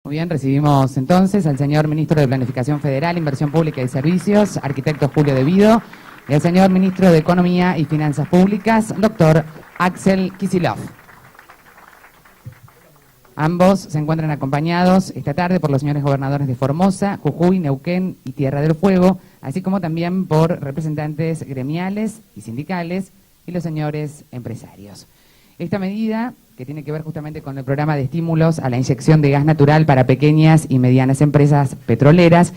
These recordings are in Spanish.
Muy bien, recibimos entonces al señor Ministro de Planificación Federal, Inversión Pública y Servicios, arquitecto Julio De Vido, y al señor Ministro de Economía y Finanzas Públicas, doctor Axel Kicillof. Ambos se encuentran acompañados esta tarde por los señores gobernadores de Formosa, Jujuy, Neuquén y Tierra del Fuego, así como también por representantes gremiales y sindicales y los señores empresarios. Esta medida, que tiene que ver justamente con el programa de estímulos a la inyección de gas natural para pequeñas y medianas empresas petroleras,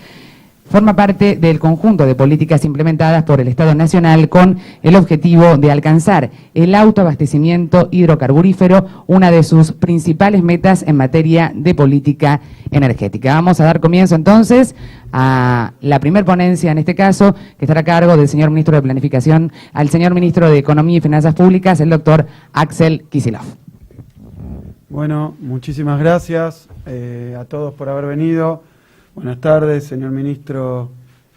forma parte del conjunto de políticas implementadas por el Estado Nacional con el objetivo de alcanzar el autoabastecimiento hidrocarburífero, una de sus principales metas en materia de política energética. Vamos a dar comienzo entonces a la primer ponencia, en este caso, que estará a cargo del señor Ministro de Planificación, al señor Ministro de Economía y Finanzas Públicas, el doctor Axel Kicillof. Bueno, muchísimas gracias a todos por haber venido. Buenas tardes, señor Ministro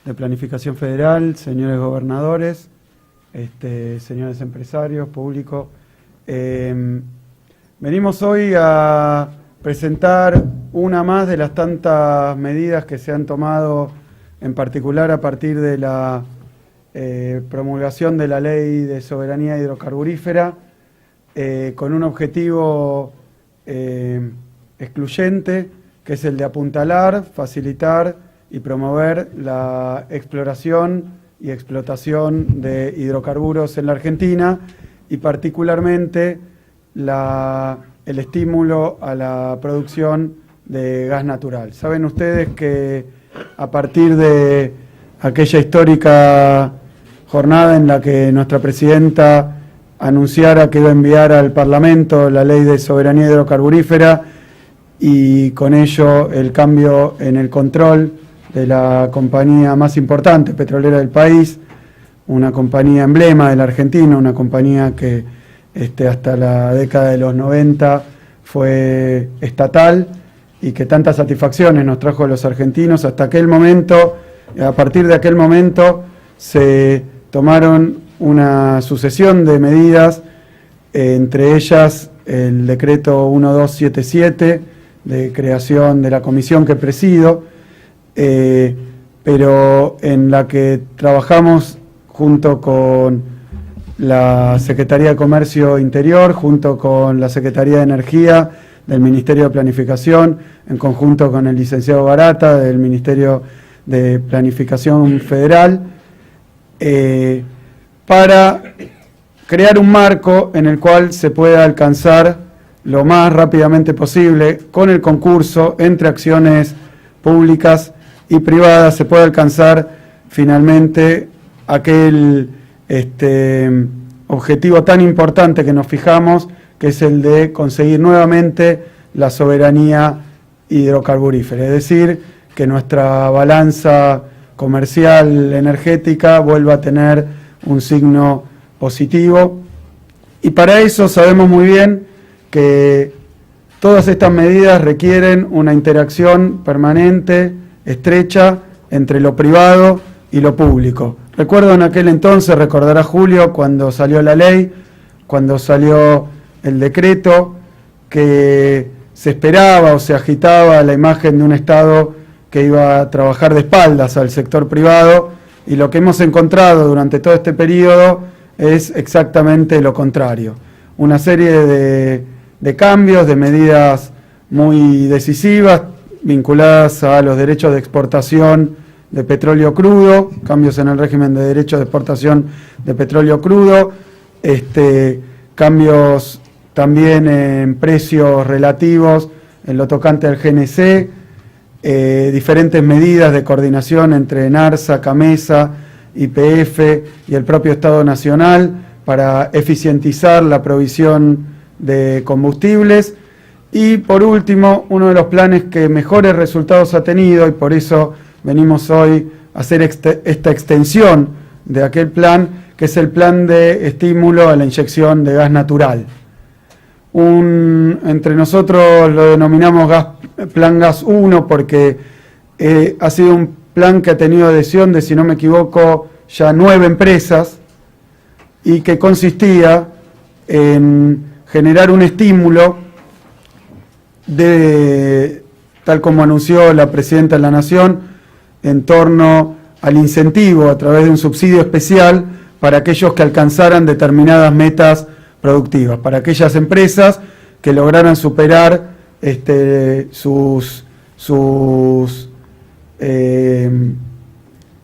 de Planificación Federal, señores gobernadores, señores empresarios, público. Venimos hoy a presentar una más de las tantas medidas que se han tomado, en particular a partir de la promulgación de la Ley de Soberanía Hidrocarburífera, con un objetivo excluyente, que es el de apuntalar, facilitar y promover la exploración y explotación de hidrocarburos en la Argentina y particularmente el estímulo a la producción de gas natural. Saben ustedes que a partir de aquella histórica jornada en la que nuestra presidenta anunciara que iba a enviar al Parlamento la Ley de Soberanía Hidrocarburífera, y con ello el cambio en el control de la compañía más importante petrolera del país, una compañía emblema de la Argentina, una compañía que hasta la década de los 90 fue estatal y que tantas satisfacciones nos trajo a los argentinos. Hasta aquel momento, a partir de aquel momento, se tomaron una sucesión de medidas, entre ellas el decreto 1277, de creación de la comisión que presido, pero en la que trabajamos junto con la Secretaría de Comercio Interior, junto con la Secretaría de Energía del Ministerio de Planificación, en conjunto con el licenciado Barata del Ministerio de Planificación Federal, para crear un marco en el cual se pueda alcanzar lo más rápidamente posible, con el concurso entre acciones públicas y privadas, se puede alcanzar finalmente aquel objetivo tan importante que nos fijamos, que es el de conseguir nuevamente la soberanía hidrocarburífera, es decir, que nuestra balanza comercial energética vuelva a tener un signo positivo. Y para eso sabemos muy bien que todas estas medidas requieren una interacción permanente, estrecha, entre lo privado y lo público. Recuerdo en aquel entonces, recordará Julio, cuando salió la ley, cuando salió el decreto, que se esperaba o se agitaba la imagen de un Estado que iba a trabajar de espaldas al sector privado, y lo que hemos encontrado durante todo este periodo es exactamente lo contrario. Una serie de cambios, de medidas muy decisivas vinculadas a los derechos de exportación de petróleo crudo, cambios en el régimen de derechos de exportación de petróleo crudo, cambios también en precios relativos en lo tocante al GNC, diferentes medidas de coordinación entre NARSA, CAMESA, YPF y el propio Estado Nacional para eficientizar la provisión de combustibles. Y por último, uno de los planes que mejores resultados ha tenido, y por eso venimos hoy a hacer esta extensión de aquel plan, que es el plan de estímulo a la inyección de gas natural. Entre nosotros lo denominamos Plan Gas 1 porque ha sido un plan que ha tenido adhesión de, si no me equivoco, ya 9 empresas, y que consistía en generar un estímulo tal como anunció la Presidenta de la Nación, en torno al incentivo a través de un subsidio especial para aquellos que alcanzaran determinadas metas productivas, para aquellas empresas que lograran superar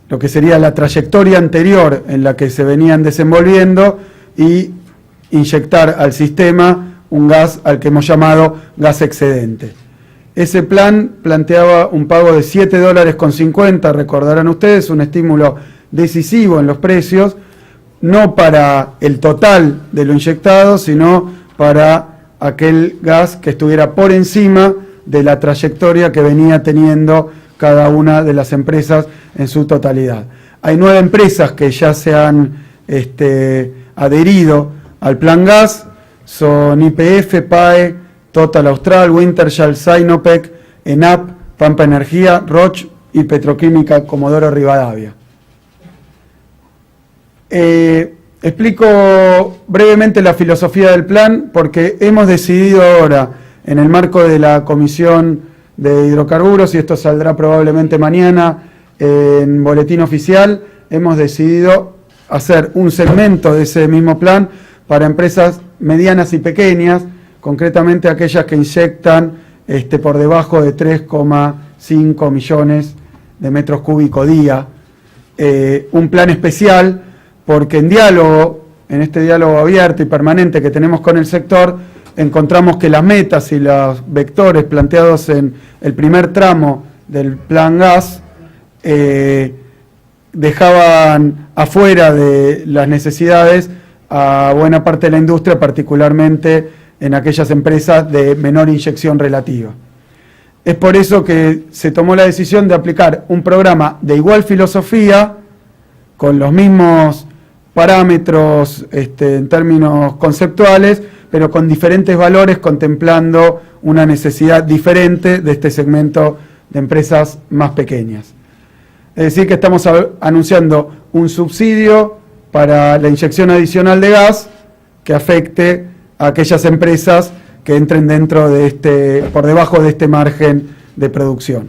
lo que sería la trayectoria anterior en la que se venían desenvolviendo y inyectar al sistema un gas al que hemos llamado gas excedente. Ese plan planteaba un pago de $7.50, recordarán ustedes, un estímulo decisivo en los precios, no para el total de lo inyectado, sino para aquel gas que estuviera por encima de la trayectoria que venía teniendo cada una de las empresas en su totalidad. Hay 9 empresas que ya se han adherido al plan gas, son YPF, PAE, Total Austral, Wintershall, Sinopec, ENAP, Pampa Energía, Roche y Petroquímica Comodoro Rivadavia. Explico brevemente la filosofía del plan porque hemos decidido ahora, en el marco de la Comisión de Hidrocarburos, y esto saldrá probablemente mañana en Boletín Oficial, hemos decidido hacer un segmento de ese mismo plan para empresas medianas y pequeñas, concretamente aquellas que inyectan por debajo de 3,5 millones de metros cúbicos día. Un plan especial porque en este diálogo abierto y permanente que tenemos con el sector, encontramos que las metas y los vectores planteados en el primer tramo del plan gas dejaban afuera de las necesidades a buena parte de la industria, particularmente en aquellas empresas de menor inyección relativa. Es por eso que se tomó la decisión de aplicar un programa de igual filosofía, con los mismos parámetros en términos conceptuales, pero con diferentes valores, contemplando una necesidad diferente de este segmento de empresas más pequeñas. Es decir, que estamos anunciando un subsidio para la inyección adicional de gas que afecte a aquellas empresas que entren dentro de por debajo de este margen de producción.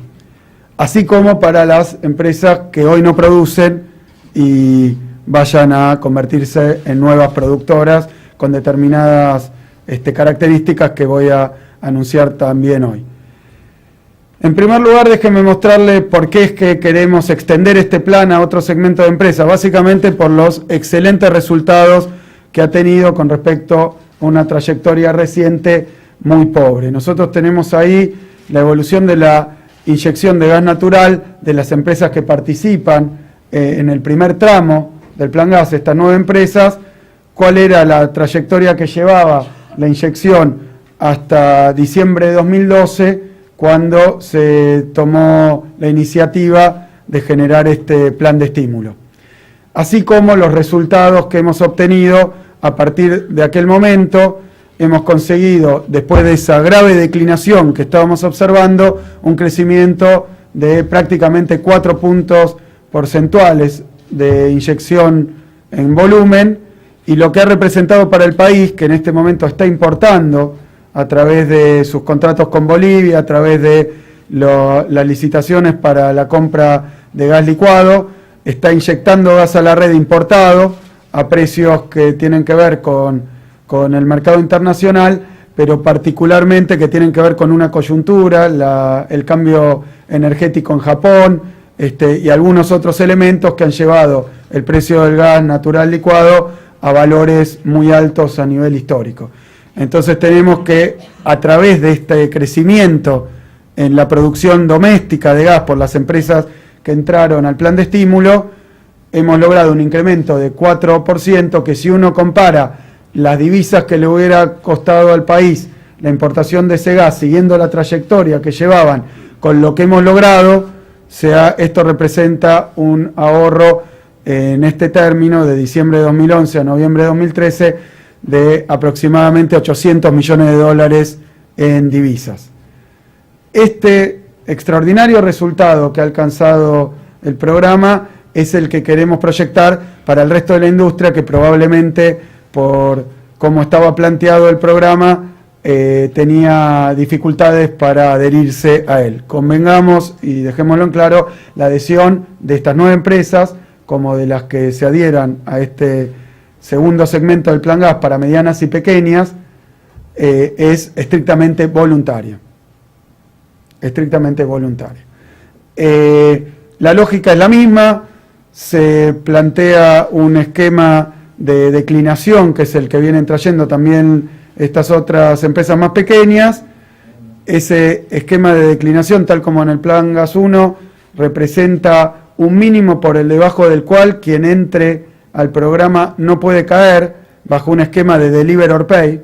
Así como para las empresas que hoy no producen y vayan a convertirse en nuevas productoras con determinadas características que voy a anunciar también hoy. En primer lugar, déjenme mostrarle por qué es que queremos extender este plan a otro segmento de empresas, básicamente por los excelentes resultados que ha tenido con respecto a una trayectoria reciente muy pobre. Nosotros tenemos ahí la evolución de la inyección de gas natural de las empresas que participan en el primer tramo del plan gas, estas 9 empresas, cuál era la trayectoria que llevaba la inyección hasta diciembre de 2012, cuando se tomó la iniciativa de generar este plan de estímulo. Así como los resultados que hemos obtenido a partir de aquel momento, hemos conseguido, después de esa grave declinación que estábamos observando, un crecimiento de prácticamente 4 puntos porcentuales de inyección en volumen, y lo que ha representado para el país, que en este momento está importando a través de sus contratos con Bolivia, a través de las licitaciones para la compra de gas licuado, está inyectando gas a la red importado a precios que tienen que ver con el mercado internacional, pero particularmente que tienen que ver con una coyuntura, el cambio energético en Japón, y algunos otros elementos que han llevado el precio del gas natural licuado a valores muy altos a nivel histórico. Entonces tenemos que, a través de este crecimiento en la producción doméstica de gas por las empresas que entraron al plan de estímulo, hemos logrado un incremento de 4%, que si uno compara las divisas que le hubiera costado al país la importación de ese gas, siguiendo la trayectoria que llevaban con lo que hemos logrado, esto representa un ahorro en este término de diciembre de 2011 a noviembre de 2013 de aproximadamente $800 millones en divisas. Este extraordinario resultado que ha alcanzado el programa es el que queremos proyectar para el resto de la industria, que probablemente, por cómo estaba planteado el programa, tenía dificultades para adherirse a él. Convengamos, y dejémoslo en claro, la adhesión de estas 9 empresas, como de las que se adhieran a este segundo segmento del Plan Gas para medianas y pequeñas, es estrictamente voluntaria. Estrictamente voluntaria. La lógica es la misma, se plantea un esquema de declinación, que es el que vienen trayendo también estas otras empresas más pequeñas. Ese esquema de declinación, tal como en el Plan Gas 1, representa un mínimo por el debajo del cual quien entre al programa no puede caer, bajo un esquema de deliver or pay.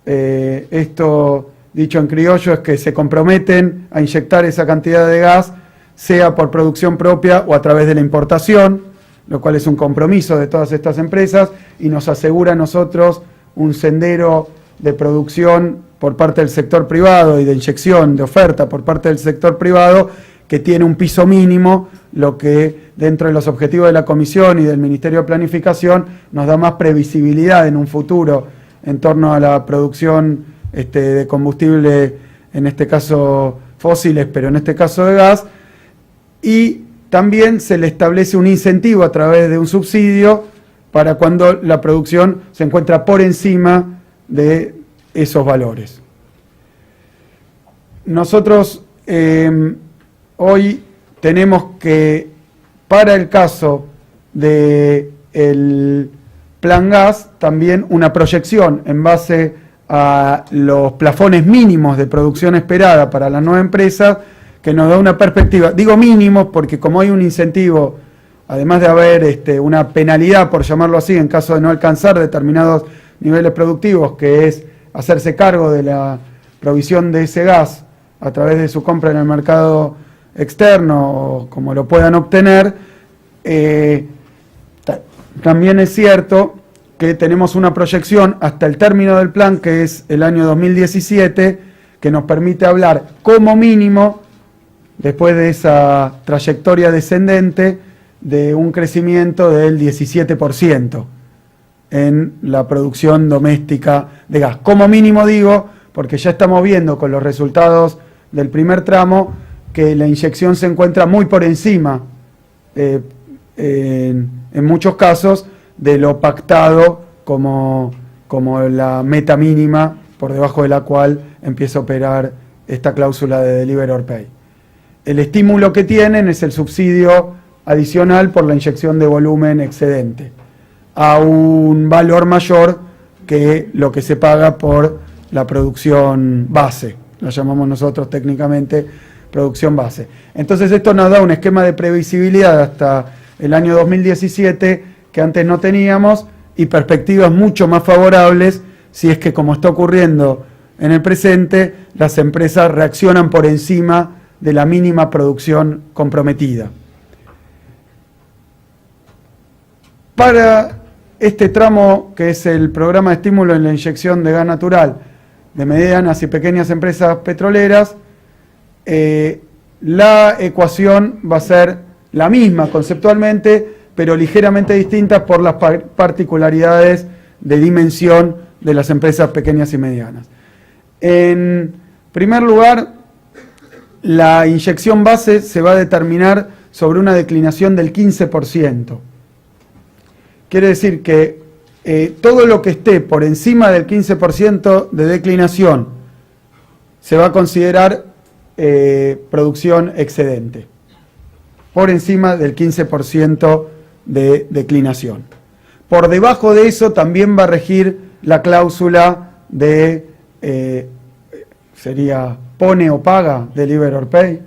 Esto, dicho en criollo, es que se comprometen a inyectar esa cantidad de gas, sea por producción propia o a través de la importación, lo cual es un compromiso de todas estas empresas y nos asegura a nosotros un sendero de producción por parte del sector privado y de inyección de oferta por parte del sector privado que tiene un piso mínimo, lo que dentro de los objetivos de la Comisión y del Ministerio de Planificación nos da más previsibilidad en un futuro en torno a la producción de combustible, en este caso fósiles, pero en este caso de gas, y también se le establece un incentivo a través de un subsidio para cuando la producción se encuentra por encima de esos valores. Nosotros hoy tenemos que, para el caso del Plan Gas, también una proyección en base a los plafones mínimos de producción esperada para las 9 empresas, que nos da una perspectiva, digo mínimos porque como hay un incentivo, además de haber una penalidad, por llamarlo así, en caso de no alcanzar determinados niveles productivos, que es hacerse cargo de la provisión de ese gas a través de su compra en el mercado externo, o como lo puedan obtener, también es cierto que tenemos una proyección hasta el término del plan, que es el año 2017, que nos permite hablar como mínimo, después de esa trayectoria descendente, de un crecimiento del 17% en la producción doméstica de gas. Como mínimo digo, porque ya estamos viendo con los resultados del primer tramo que la inyección se encuentra muy por encima, en muchos casos, de lo pactado como la meta mínima por debajo de la cual empieza a operar esta cláusula de deliver or pay. El estímulo que tienen es el subsidio adicional por la inyección de volumen excedente, a un valor mayor que lo que se paga por la producción base, la llamamos nosotros técnicamente producción base. Entonces esto nos da un esquema de previsibilidad hasta el año 2017 que antes no teníamos y perspectivas mucho más favorables si es que, como está ocurriendo en el presente, las empresas reaccionan por encima de la mínima producción comprometida. Para este tramo, que es el programa de estímulo en la inyección de gas natural de medianas y pequeñas empresas petroleras, la ecuación va a ser la misma conceptualmente, pero ligeramente distinta por las particularidades de dimensión de las empresas pequeñas y medianas. En primer lugar, la inyección base se va a determinar sobre una declinación del 15%. Quiere decir que todo lo que esté por encima del 15% de declinación se va a considerar producción excedente, por encima del 15% de declinación. Por debajo de eso también va a regir la cláusula de, sería pone o paga, deliver or pay,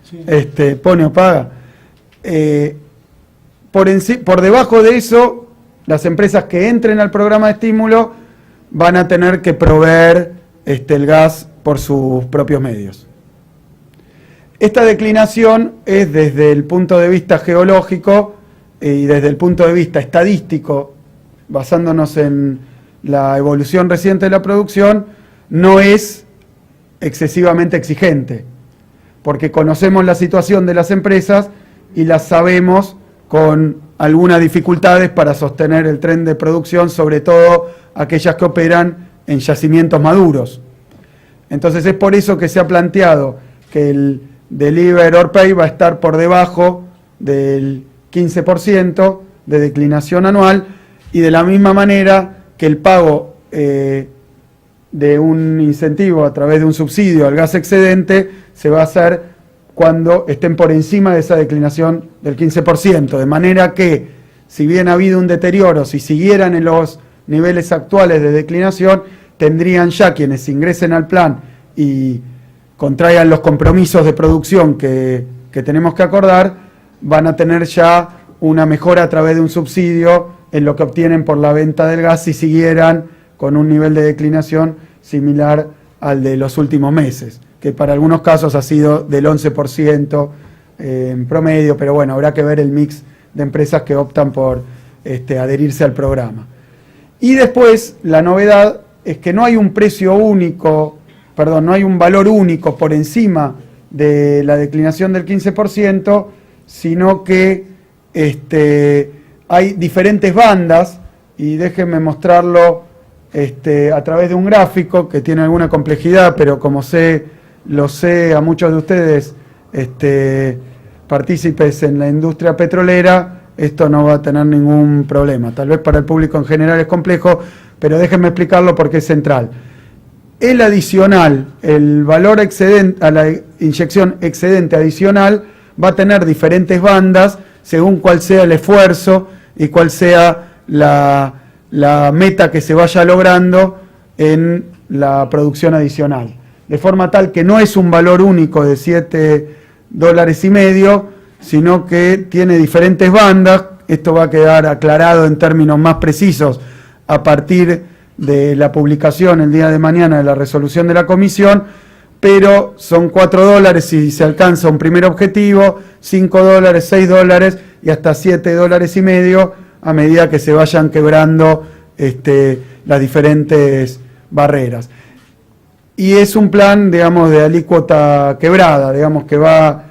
sí. Pone o paga. Por debajo de eso, las empresas que entren al programa de estímulo van a tener que proveer el gas por sus propios medios. Esta declinación es desde el punto de vista geológico y desde el punto de vista estadístico, basándonos en la evolución reciente de la producción, no es excesivamente exigente, porque conocemos la situación de las empresas y las sabemos con algunas dificultades para sostener el tren de producción, sobre todo aquellas que operan en yacimientos maduros. Entonces es por eso que se ha planteado que el Deliver or Pay va a estar por debajo del 15% de declinación anual, y de la misma manera que el pago de un incentivo a través de un subsidio al gas excedente se va a hacer cuando estén por encima de esa declinación del 15%, de manera que si bien ha habido un deterioro, si siguieran en los niveles actuales de declinación, tendrían ya quienes ingresen al plan y contraigan los compromisos de producción que tenemos que acordar, van a tener ya una mejora a través de un subsidio en lo que obtienen por la venta del gas si siguieran con un nivel de declinación similar al de los últimos meses, que para algunos casos ha sido del 11% en promedio, pero bueno, habrá que ver el mix de empresas que optan por adherirse al programa. Y después, la novedad es que no hay un precio único, no hay un valor único por encima de la declinación del 15%, sino que hay diferentes bandas, y déjenme mostrarlo a través de un gráfico que tiene alguna complejidad, pero como lo sé a muchos de ustedes partícipes en la industria petrolera, esto no va a tener ningún problema. Tal vez para el público en general es complejo, pero déjenme explicarlo porque es central. El adicional, el valor excedente, a la inyección excedente adicional, va a tener diferentes bandas según cuál sea el esfuerzo y cuál sea la meta que se vaya logrando en la producción adicional. De forma tal que no es un valor único de $7,50, sino que tiene diferentes bandas. Esto va a quedar aclarado en términos más precisos a partir de la publicación el día de mañana de la resolución de la comisión, pero son $4 si se alcanza un primer objetivo, $5, $6 y hasta $7,50 a medida que se vayan quebrando las diferentes barreras. Y es un plan, digamos, de alícuota quebrada, digamos, que va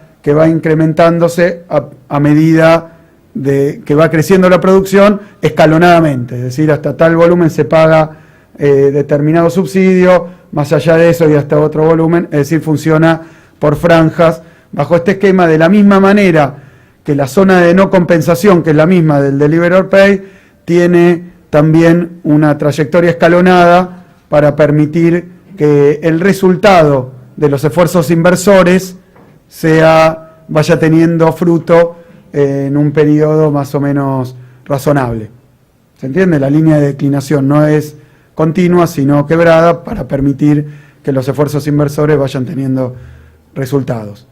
incrementándose a medida de que va creciendo la producción escalonadamente, es decir, hasta tal volumen se paga determinado subsidio, más allá de eso y hasta otro volumen, es decir, funciona por franjas bajo este esquema, de la misma manera que la zona de no compensación, que es la misma del Deliver or Pay, tiene también una trayectoria escalonada para permitir que el resultado de los esfuerzos inversores vaya teniendo fruto en un periodo más o menos razonable. ¿Se entiende? La línea de declinación no es continua, sino quebrada, para permitir que los esfuerzos inversores vayan teniendo resultados.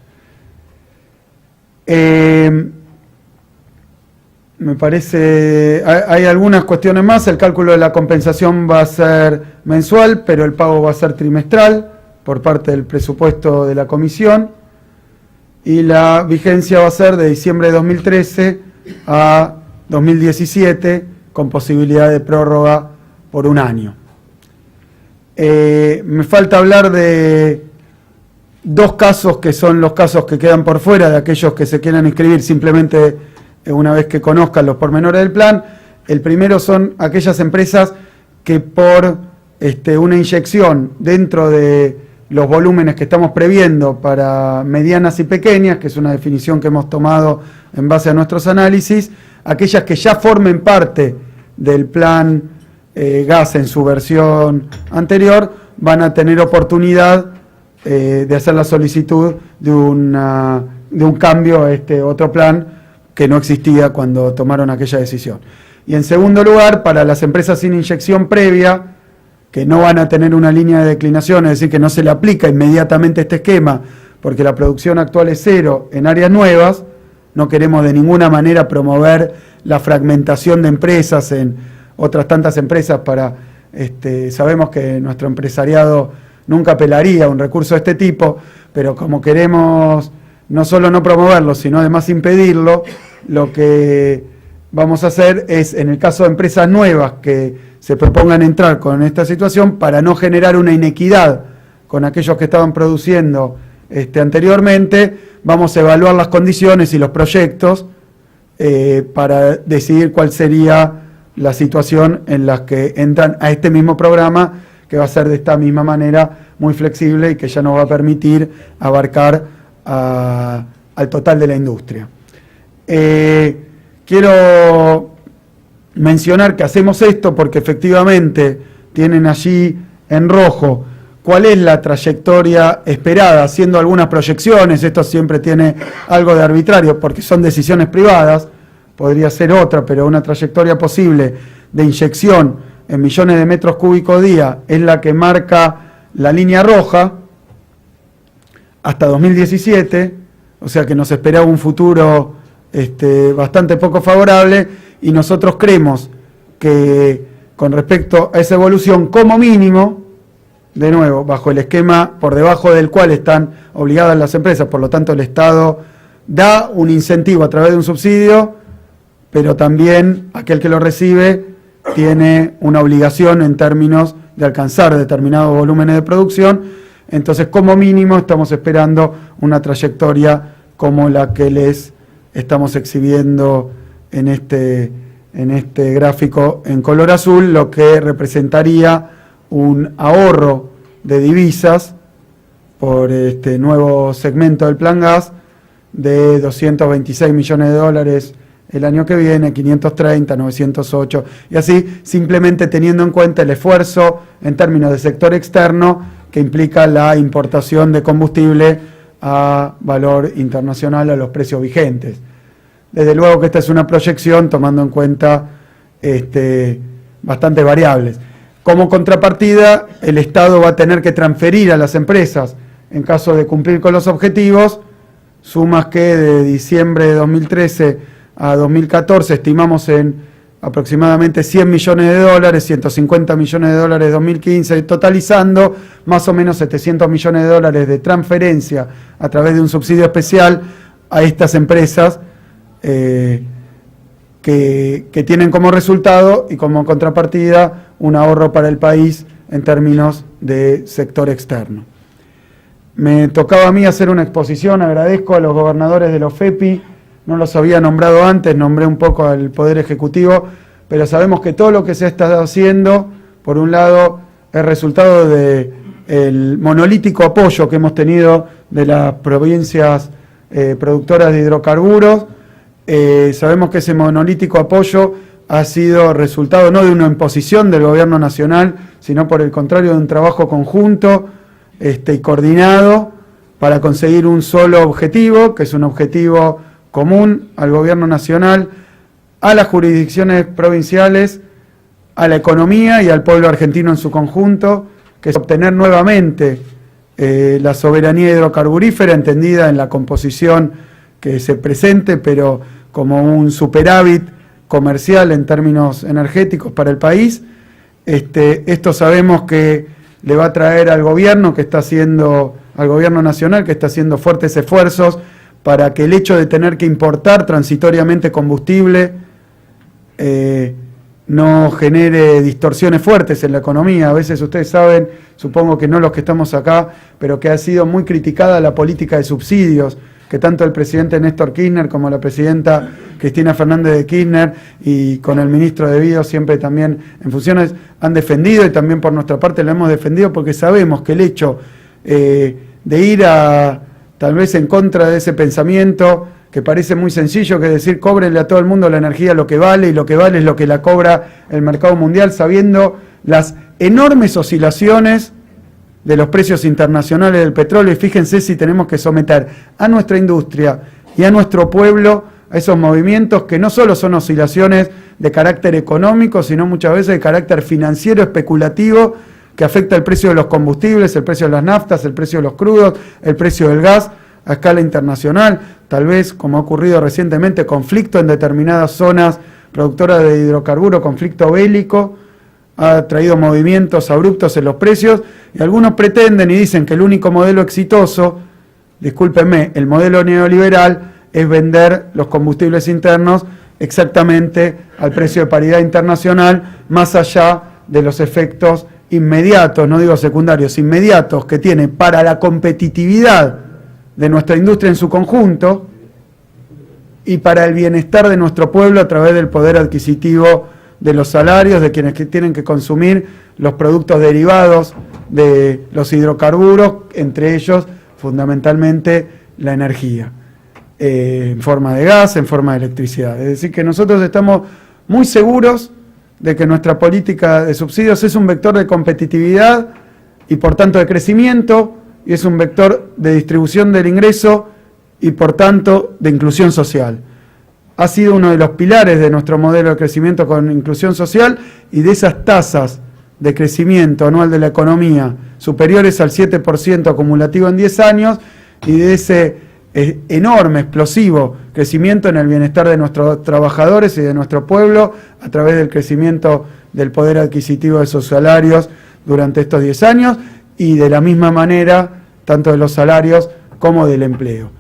Me parece, hay algunas cuestiones más. El cálculo de la compensación va a ser mensual, pero el pago va a ser trimestral por parte del presupuesto de la comisión, y la vigencia va a ser de diciembre de 2013 a 2017, con posibilidad de prórroga por un año. Me falta hablar de dos casos que son los casos que quedan por fuera de aquellos que se quieran inscribir simplemente una vez que conozcan los pormenores del plan. El primero son aquellas empresas que por una inyección dentro de los volúmenes que estamos previendo para medianas y pequeñas, que es una definición que hemos tomado en base a nuestros análisis, aquellas que ya formen parte del plan gas en su versión anterior, van a tener oportunidad de hacer la solicitud de un cambio a este otro plan que no existía cuando tomaron aquella decisión. Y en segundo lugar, para las empresas sin inyección previa, que no van a tener una línea de declinación, es decir, que no se le aplica inmediatamente este esquema, porque la producción actual es cero en áreas nuevas, no queremos de ninguna manera promover la fragmentación de empresas en otras tantas empresas sabemos que nuestro empresariado nunca apelaría a un recurso de este tipo, pero como queremos no solo no promoverlo, sino además impedirlo, lo que vamos a hacer es, en el caso de empresas nuevas que se propongan entrar con esta situación, para no generar una inequidad con aquellos que estaban produciendo anteriormente, vamos a evaluar las condiciones y los proyectos para decidir cuál sería la situación en la que entran a este mismo programa, que va a ser de esta misma manera muy flexible y que ya nos va a permitir abarcar al total de la industria. Quiero mencionar que hacemos esto porque efectivamente tienen allí en rojo cuál es la trayectoria esperada, haciendo algunas proyecciones. Esto siempre tiene algo de arbitrario porque son decisiones privadas, podría ser otra, pero una trayectoria posible de inyección en millones de metros cúbicos día es la que marca la línea roja hasta 2017, o sea que nos esperaba un futuro bastante poco favorable, y nosotros creemos que con respecto a esa evolución, como mínimo, de nuevo, bajo el esquema por debajo del cual están obligadas las empresas, por lo tanto el Estado da un incentivo a través de un subsidio, pero también aquel que lo recibe tiene una obligación en términos de alcanzar determinados volúmenes de producción. Entonces, como mínimo, estamos esperando una trayectoria como la que les estamos exhibiendo en este gráfico en color azul, lo que representaría un ahorro de divisas por este nuevo segmento del Plan Gas de 226 millones de dólares el año que viene, 530, 908, y así, simplemente teniendo en cuenta el esfuerzo en términos de sector externo que implica la importación de combustible a valor internacional a los precios vigentes. Desde luego que esta es una proyección tomando en cuenta bastantes variables. Como contrapartida, el Estado va a tener que transferir a las empresas, en caso de cumplir con los objetivos, sumas que de diciembre de 2013 a 2014 estimamos en aproximadamente 100 millones de dólares, 150 millones de dólares en 2015, totalizando más o menos 700 millones de dólares de transferencia a través de un subsidio especial a estas empresas que tienen como resultado y como contrapartida un ahorro para el país en términos de sector externo. Me tocaba a mí hacer una exposición, agradezco a los gobernadores de los FEPI, no los había nombrado antes, nombré un poco al Poder Ejecutivo, pero sabemos que todo lo que se ha estado haciendo, por un lado, es resultado del monolítico apoyo que hemos tenido de las provincias productoras de hidrocarburos. Sabemos que ese monolítico apoyo ha sido resultado no de una imposición del gobierno nacional, sino por el contrario de un trabajo conjunto y coordinado para conseguir un solo objetivo, que es un objetivo común al gobierno nacional, a las jurisdicciones provinciales, a la economía y al pueblo argentino en su conjunto, que es obtener nuevamente la soberanía hidrocarburífera, entendida en la composición que se presente, pero como un superávit comercial en términos energéticos para el país. Esto sabemos que le va a traer al gobierno al gobierno nacional, que está haciendo fuertes esfuerzos para que el hecho de tener que importar transitoriamente combustible no genere distorsiones fuertes en la economía. A veces ustedes saben, supongo que no los que estamos acá, pero que ha sido muy criticada la política de subsidios, que tanto el presidente Néstor Kirchner como la presidenta Cristina Fernández de Kirchner y con el ministro de Vío siempre también en funciones han defendido, y también por nuestra parte lo hemos defendido, porque sabemos que el hecho de ir tal vez en contra de ese pensamiento que parece muy sencillo, que es decir, cóbrenle a todo el mundo la energía lo que vale, y lo que vale es lo que la cobra el mercado mundial, sabiendo las enormes oscilaciones de los precios internacionales del petróleo. Y fíjense si tenemos que someter a nuestra industria y a nuestro pueblo a esos movimientos que no solo son oscilaciones de carácter económico, sino muchas veces de carácter financiero, especulativo, que afecta el precio de los combustibles, el precio de las naftas, el precio de los crudos, el precio del gas a escala internacional. Tal vez, como ha ocurrido recientemente, conflicto en determinadas zonas productoras de hidrocarburos, conflicto bélico, ha traído movimientos abruptos en los precios, y algunos pretenden y dicen que el único modelo exitoso, discúlpenme, el modelo neoliberal, es vender los combustibles internos exactamente al precio de paridad internacional, más allá de los efectos inmediatos, no digo secundarios, inmediatos que tiene para la competitividad de nuestra industria en su conjunto y para el bienestar de nuestro pueblo a través del poder adquisitivo de los salarios de quienes tienen que consumir los productos derivados de los hidrocarburos, entre ellos fundamentalmente la energía, en forma de gas, en forma de electricidad. Es decir, que nosotros estamos muy seguros de que nuestra política de subsidios es un vector de competitividad y por tanto de crecimiento, y es un vector de distribución del ingreso y por tanto de inclusión social. Ha sido uno de los pilares de nuestro modelo de crecimiento con inclusión social, y de esas tasas de crecimiento anual de la economía superiores al 7% acumulativo en 10 años, y de ese enorme, explosivo crecimiento en el bienestar de nuestros trabajadores y de nuestro pueblo a través del crecimiento del poder adquisitivo de sus salarios durante estos 10 años, y de la misma manera tanto de los salarios como del empleo.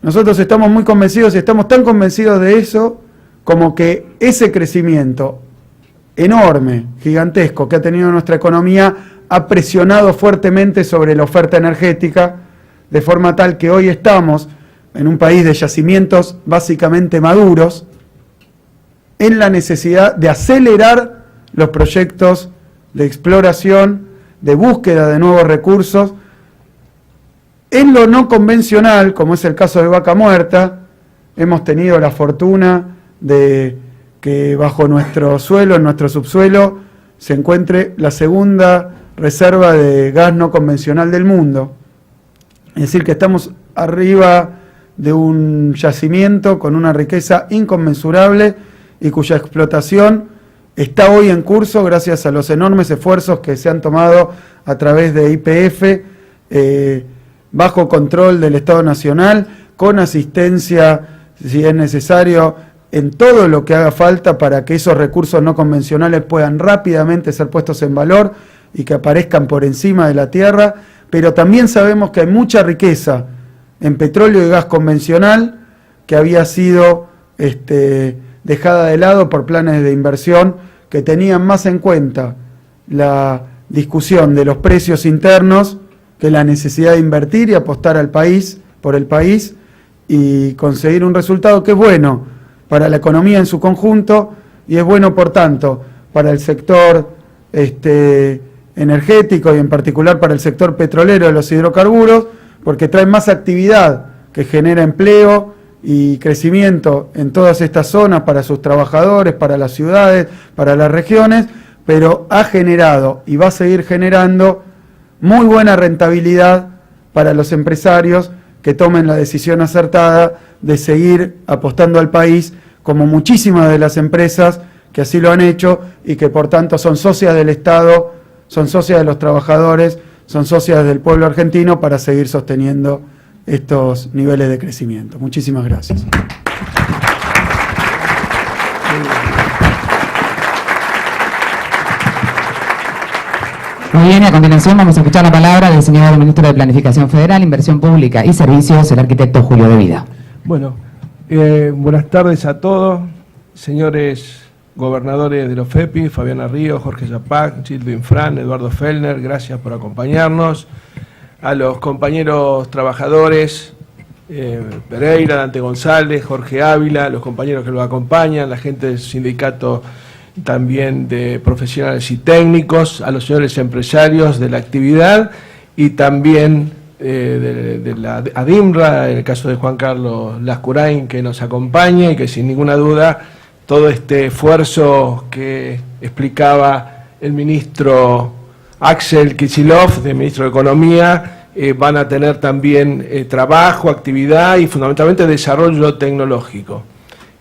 Nosotros estamos muy convencidos, y estamos tan convencidos de eso, como que ese crecimiento enorme, gigantesco que ha tenido nuestra economía ha presionado fuertemente sobre la oferta energética, de forma tal que hoy estamos en un país de yacimientos básicamente maduros, en la necesidad de acelerar los proyectos de exploración, de búsqueda de nuevos recursos, en lo no convencional, como es el caso de Vaca Muerta. Hemos tenido la fortuna de que bajo nuestro suelo, en nuestro subsuelo, se encuentre la segunda reserva de gas no convencional del mundo. Es decir, que estamos arriba de un yacimiento con una riqueza inconmensurable y cuya explotación está hoy en curso gracias a los enormes esfuerzos que se han tomado a través de YPF, bajo control del Estado Nacional, con asistencia, si es necesario, en todo lo que haga falta para que esos recursos no convencionales puedan rápidamente ser puestos en valor y que aparezcan por encima de la tierra. Pero también sabemos que hay mucha riqueza en petróleo y gas convencional que había sido dejada de lado por planes de inversión que tenían más en cuenta la discusión de los precios internos que la necesidad de invertir y apostar al país, por el país, y conseguir un resultado que es bueno para la economía en su conjunto, y es bueno, por tanto, para el sector energético y en particular para el sector petrolero de los hidrocarburos, porque trae más actividad que genera empleo y crecimiento en todas estas zonas para sus trabajadores, para las ciudades, para las regiones, pero ha generado y va a seguir generando muy buena rentabilidad para los empresarios que tomen la decisión acertada de seguir apostando al país, como muchísimas de las empresas que así lo han hecho y que por tanto son socias del Estado, son socias de los trabajadores, son socias del pueblo argentino para seguir sosteniendo estos niveles de crecimiento. Muchísimas gracias. Muy bien, y a continuación vamos a escuchar la palabra del señor Ministro de Planificación Federal, Inversión Pública y Servicios, el arquitecto Julio De Vida. Bueno, buenas tardes a todos, señores gobernadores de los FEPI, Fabiana Ríos, Jorge Zapac, Gildo Infran, Eduardo Fellner, gracias por acompañarnos. A los compañeros trabajadores, Pereira, Dante González, Jorge Ávila, los compañeros que los acompañan, la gente del sindicato también de profesionales y técnicos, a los señores empresarios de la actividad y también de la ADIMRA, en el caso de Juan Carlos Lascurain, que nos acompaña y que sin ninguna duda todo este esfuerzo que explicaba el ministro Axel Kicillof, de ministro de Economía, van a tener también trabajo, actividad y fundamentalmente desarrollo tecnológico.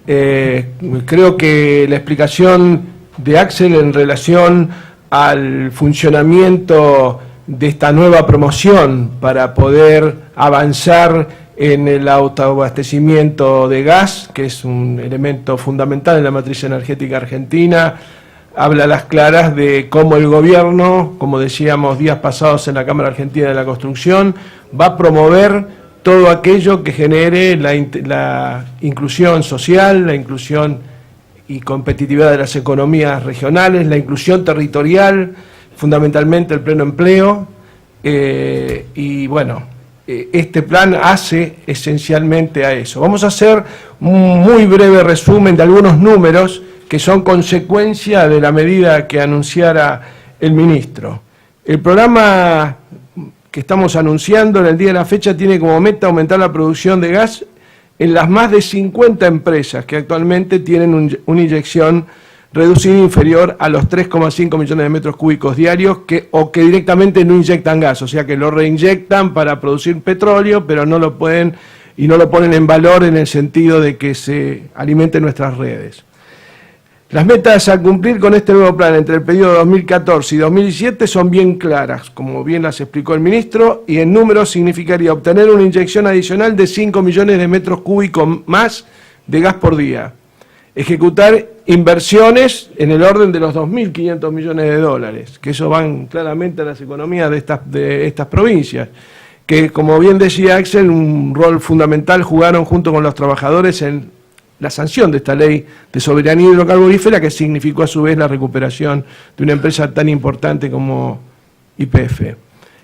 Creo que la explicación de Axel en relación al funcionamiento de esta nueva promoción para poder avanzar en el autoabastecimiento de gas, que es un elemento fundamental en la matriz energética argentina, habla a las claras de cómo el gobierno, como decíamos días pasados en la Cámara Argentina de la Construcción, va a promover todo aquello que genere la inclusión social, la inclusión y competitividad de las economías regionales, la inclusión territorial, fundamentalmente el pleno empleo, y bueno, este plan hace esencialmente a eso. Vamos a hacer un muy breve resumen de algunos números que son consecuencia de la medida que anunciara el ministro. El programa que estamos anunciando en el día de la fecha tiene como meta aumentar la producción de gas en las más de 50 empresas que actualmente tienen una inyección reducida inferior a los 3,5 millones de metros cúbicos diarios o que directamente no inyectan gas, o sea que lo reinyectan para producir petróleo, pero no lo pueden y no lo ponen en valor en el sentido de que se alimenten nuestras redes. Las metas a cumplir con este nuevo plan entre el periodo 2014 y 2017 son bien claras, como bien las explicó el ministro, y en números significaría obtener una inyección adicional de 5 millones de metros cúbicos más de gas por día. Ejecutar inversiones en el orden de los 2.500 millones de dólares, que eso van claramente a las economías de estas provincias, que como bien decía Axel, un rol fundamental jugaron junto con los trabajadores en la sanción de esta ley de soberanía hidrocarburífera, que significó a su vez la recuperación de una empresa tan importante como YPF.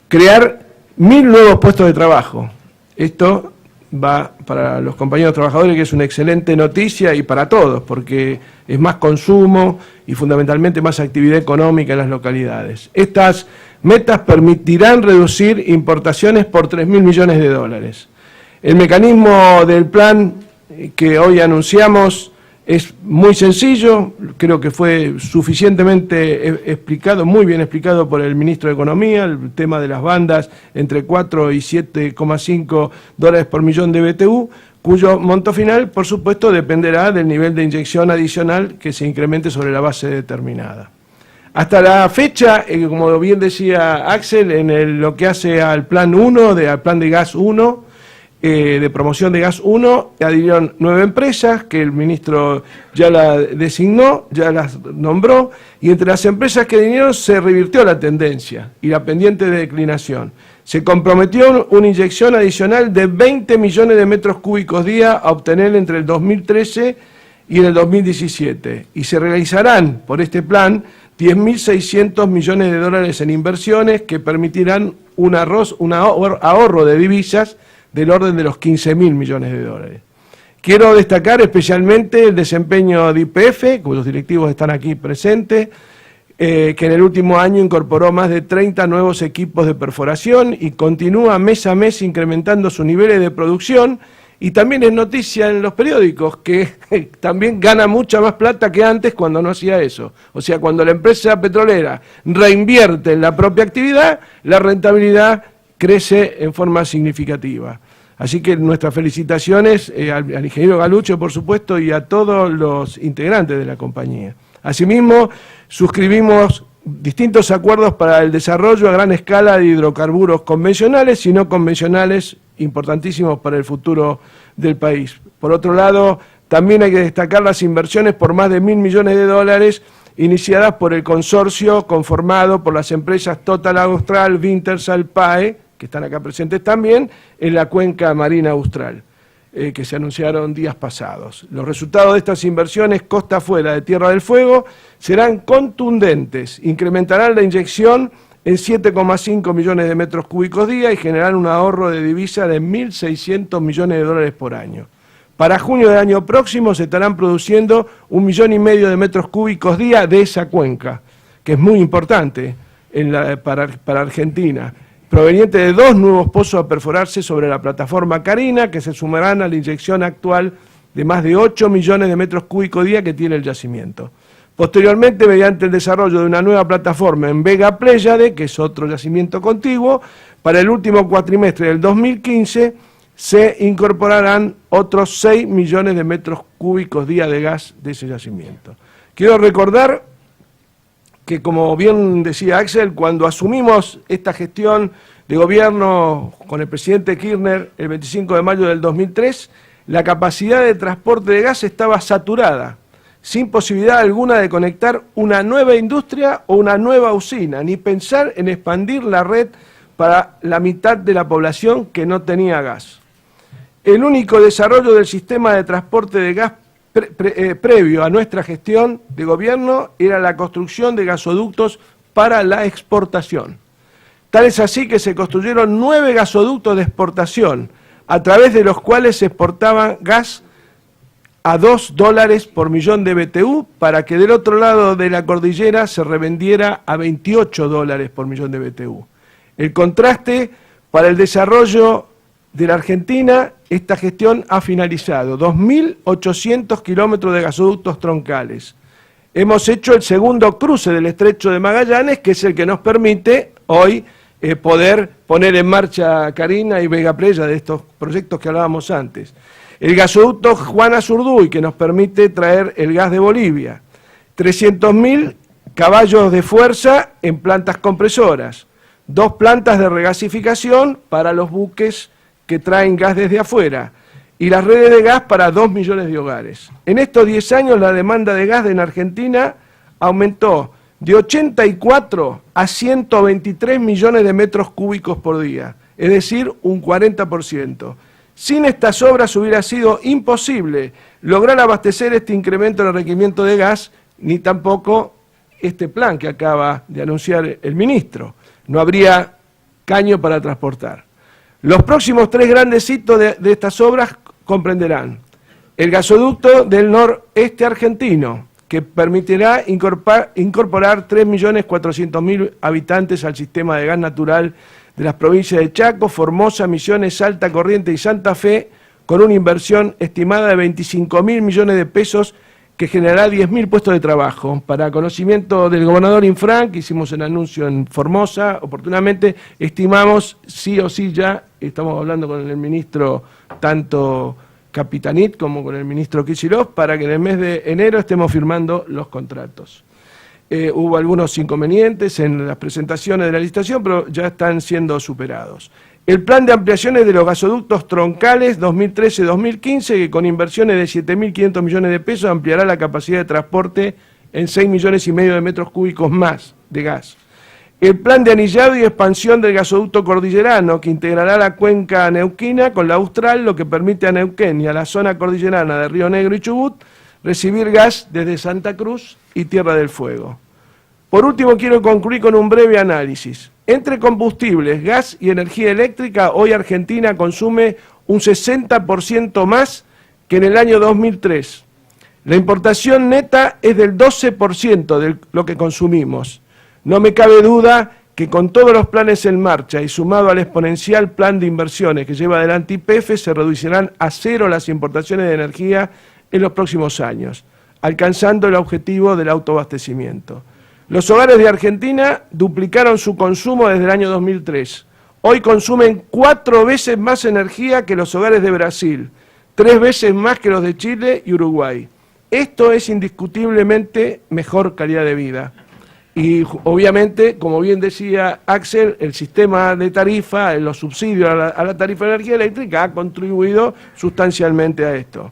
Crear 1.000 nuevos puestos de trabajo. Esto va para los compañeros trabajadores, que es una excelente noticia, y para todos, porque es más consumo y fundamentalmente más actividad económica en las localidades. Estas metas permitirán reducir importaciones por 3.000 millones de dólares. El mecanismo del plan que hoy anunciamos es muy sencillo, creo que fue suficientemente explicado, muy bien explicado por el ministro de Economía, el tema de las bandas entre 4 y 7,5 dólares por millón de BTU, cuyo monto final, por supuesto, dependerá del nivel de inyección adicional que se incremente sobre la base determinada. Hasta la fecha, como bien decía Axel, en lo que hace al plan 1, al plan de gas 1, de promoción de gas 1, adhirieron 9 empresas que el ministro ya la designó, ya las nombró, y entre las empresas que adhirieron se revirtió la tendencia y la pendiente de declinación. Se comprometió una inyección adicional de 20 millones de metros cúbicos día a obtener entre el 2013 y el 2017, y se realizarán por este plan 10.600 millones de dólares en inversiones que permitirán un ahorro de divisas del orden de los 15.000 millones de dólares. Quiero destacar especialmente el desempeño de YPF, cuyos directivos están aquí presentes, que en el último año incorporó más de 30 nuevos equipos de perforación y continúa mes a mes incrementando sus niveles de producción, y también es noticia en los periódicos que también gana mucha más plata que antes cuando no hacía eso. O sea, cuando la empresa petrolera reinvierte en la propia actividad, la rentabilidad crece en forma significativa. Así que nuestras felicitaciones al ingeniero Galucho, por supuesto, y a todos los integrantes de la compañía. Asimismo, suscribimos distintos acuerdos para el desarrollo a gran escala de hidrocarburos convencionales y no convencionales, importantísimos para el futuro del país. Por otro lado, también hay que destacar las inversiones por más de 1.000 millones de dólares iniciadas por el consorcio conformado por las empresas Total Austral, Wintershall, PAE, que están acá presentes también, en la cuenca marina austral, que se anunciaron días pasados. Los resultados de estas inversiones costa afuera de Tierra del Fuego serán contundentes, incrementarán la inyección en 7,5 millones de metros cúbicos día y generarán un ahorro de divisa de 1.600 millones de dólares por año. Para junio del año próximo se estarán produciendo 1,5 millones de metros cúbicos día de esa cuenca, que es muy importante para Argentina, proveniente de 2 nuevos pozos a perforarse sobre la plataforma Carina, que se sumarán a la inyección actual de más de 8 millones de metros cúbicos día que tiene el yacimiento. Posteriormente, mediante el desarrollo de una nueva plataforma en Vega Pléyade, que es otro yacimiento contiguo, para el último cuatrimestre del 2015 se incorporarán otros 6 millones de metros cúbicos día de gas de ese yacimiento. Quiero recordar que, como bien decía Axel, cuando asumimos esta gestión de gobierno con el presidente Kirchner el 25 de mayo del 2003, la capacidad de transporte de gas estaba saturada, sin posibilidad alguna de conectar una nueva industria o una nueva usina, ni pensar en expandir la red para la mitad de la población que no tenía gas. El único desarrollo del sistema de transporte de gas previo a nuestra gestión de gobierno era la construcción de gasoductos para la exportación. Tal es así que se construyeron 9 gasoductos de exportación, a través de los cuales se exportaba gas a $2 por millón de BTU para que del otro lado de la cordillera se revendiera a $28 por millón de BTU. El contraste para el desarrollo de la Argentina, esta gestión ha finalizado 2.800 kilómetros de gasoductos troncales. Hemos hecho el segundo cruce del Estrecho de Magallanes, que es el que nos permite hoy poder poner en marcha Carina y Vega Prella de estos proyectos que hablábamos antes. El gasoducto Juan Azurduy, que nos permite traer el gas de Bolivia. 300.000 caballos de fuerza en plantas compresoras. 2 plantas de regasificación para los buques que traen gas desde afuera. Y las redes de gas para 2 millones de hogares. En estos 10 años la demanda de gas en Argentina aumentó de 84 a 123 millones de metros cúbicos por día, es decir, un 40%. Sin estas obras hubiera sido imposible lograr abastecer este incremento en el requerimiento de gas, ni tampoco este plan que acaba de anunciar el ministro. No habría caño para transportar. Los próximos 3 grandes hitos de estas obras comprenderán el gasoducto del noreste argentino, que permitirá incorporar 3.400.000 habitantes al sistema de gas natural de las provincias de Chaco, Formosa, Misiones, Salta, Corrientes y Santa Fe, con una inversión estimada de 25.000 millones de pesos que generará 10.000 puestos de trabajo. Para conocimiento del gobernador Infran, que hicimos el anuncio en Formosa, oportunamente estimamos, sí o sí ya, estamos hablando con el ministro tanto Capitanit como con el ministro Kicillof, para que en el mes de enero estemos firmando los contratos. Hubo algunos inconvenientes en las presentaciones de la licitación, pero ya están siendo superados. El plan de ampliaciones de los gasoductos troncales 2013-2015, que con inversiones de 7.500 millones de pesos ampliará la capacidad de transporte en 6,5 millones de metros cúbicos más de gas. El plan de anillado y expansión del gasoducto cordillerano, que integrará la cuenca neuquina con la austral, lo que permite a Neuquén y a la zona cordillerana de Río Negro y Chubut recibir gas desde Santa Cruz y Tierra del Fuego. Por último, quiero concluir con un breve análisis. Entre combustibles, gas y energía eléctrica, hoy Argentina consume un 60% más que en el año 2003. La importación neta es del 12% de lo que consumimos. No me cabe duda que con todos los planes en marcha y sumado al exponencial plan de inversiones que lleva adelante YPF, se reducirán a 0 las importaciones de energía en los próximos años, alcanzando el objetivo del autoabastecimiento. Los hogares de Argentina duplicaron su consumo desde el año 2003. Hoy consumen 4 veces más energía que los hogares de Brasil, 3 veces más que los de Chile y Uruguay. Esto es indiscutiblemente mejor calidad de vida. Y obviamente, como bien decía Axel, el sistema de tarifa, los subsidios a la tarifa de energía eléctrica ha contribuido sustancialmente a esto.